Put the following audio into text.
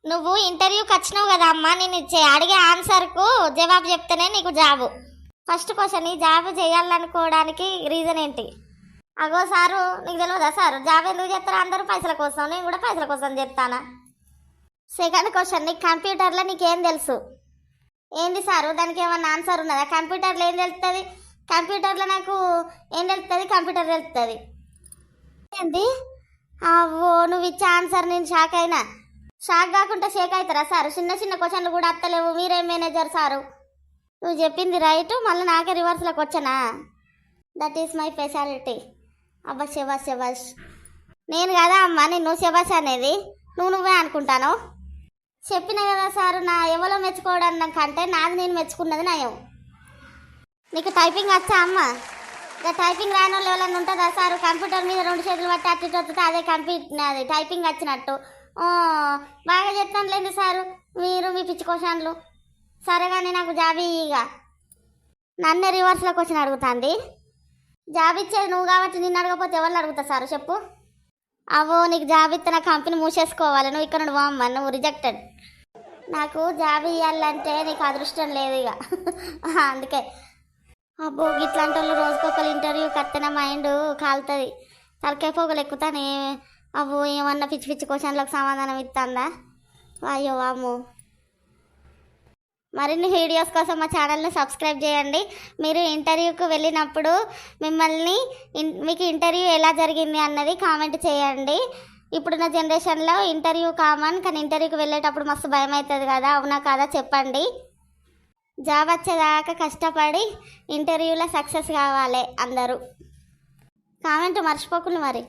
నువ్వు ఇంటర్వ్యూకి వచ్చినావు కదా అమ్మా, నేను అడిగే ఆన్సర్కు జవాబు చెప్తేనే నీకు జాబు. ఫస్ట్ క్వశ్చన్, ఈ జాబ్ చేయాలనుకోవడానికి రీజన్ ఏంటి? అగో సారు, నీకు తెలియదా సారు జాబ్ ఎందుకు చేస్తారా? అందరూ పైసల కోసం, నేను కూడా పైసల కోసం చెప్తానా. సెకండ్ క్వశ్చన్, నీకు కంప్యూటర్లో నీకేం తెలుసు? ఏంది సారు, దానికి ఏమన్నా ఆన్సర్ ఉన్నదా? కంప్యూటర్లో ఏం తెలుస్తుంది? కంప్యూటర్లో నాకు ఏం తెలుస్తుంది? కంప్యూటర్ తెలుస్తుంది. ఏంది? అవ్వో, నువ్వు ఇచ్చే ఆన్సర్ నేను షాక్ అయినా. షాక్ కాకుండా షేక్ అవుతారా సారు? చిన్న చిన్న క్వశ్చన్లు కూడా అత్తలేవు. మీరేం మేనేజర్ సారు? నువ్వు చెప్పింది రైట్, మళ్ళీ నాకే రివర్స్లోకి వచ్చానా? That is my speciality. అబ్బా శబాష్ శబాష్. నేను కదా అమ్మా నిన్ను శబాష్ అనేది, నువ్వే అనుకుంటాను. చెప్పిన కదా సారు, నా ఎవరో మెచ్చుకోవడం కంటే నాది నేను మెచ్చుకున్నది నయం. నీకు టైపింగ్ వచ్చా అమ్మ? ఇక టైపింగ్ రాని వాళ్ళు ఎవరైనా ఉంటుందా సారు? కంప్యూటర్ మీద 2 చేతులు పట్టి అట్టి వస్తే అదే అది టైపింగ్ వచ్చినట్టు. బాగా చెప్తాను లేదు సారు, మీరు మీ పిచ్చి క్వశ్చన్లు. సరే కానీ నాకు జాబ్ ఇక నన్నే రివర్స్లో క్వశ్చన్ అడుగుతుంది. జాబ్ ఇచ్చేది నువ్వు కాబట్టి నిన్ను అడగకపోతే ఎవరిని అడుగుతా సారు చెప్పు? అవో, నీకు జాబ్ ఇస్తే నా కంపెనీ మూసేసుకోవాలి. నువ్వు ఇక్కడ నువ్వు అమ్మ, నువ్వు రిజెక్టెడ్. నాకు జాబ్ ఇవ్వాలంటే నీకు అదృష్టం లేదు ఇక అందుకే. అబ్బో, ఇట్లాంటి వాళ్ళు రోజుకొకరు ఇంటర్వ్యూకి వస్తేనే మైండ్ కాలుతుంది, తలకాయ పోగలు ఎక్కుతానే. అబ్బో, ఏమన్నా పిచ్చి పిచ్చి క్వశ్చన్లకు సమాధానం ఇస్తుందా? అయ్యో వాము. మరిన్ని వీడియోస్ కోసం మా ఛానల్ని సబ్స్క్రైబ్ చేయండి. మీరు ఇంటర్వ్యూకి వెళ్ళినప్పుడు మీకు ఇంటర్వ్యూ ఎలా జరిగింది అన్నది కామెంట్ చేయండి. ఇప్పుడున్న జనరేషన్లో ఇంటర్వ్యూ కామన్, కానీ ఇంటర్వ్యూకి వెళ్ళేటప్పుడు మస్తు భయం అవుతుంది కదా, అవునా కాదా చెప్పండి. జాబ్ వచ్చేదాకా కష్టపడి ఇంటర్వ్యూలో సక్సెస్ కావాలి అందరూ. కామెంట్ మర్చిపోకుండా మరి.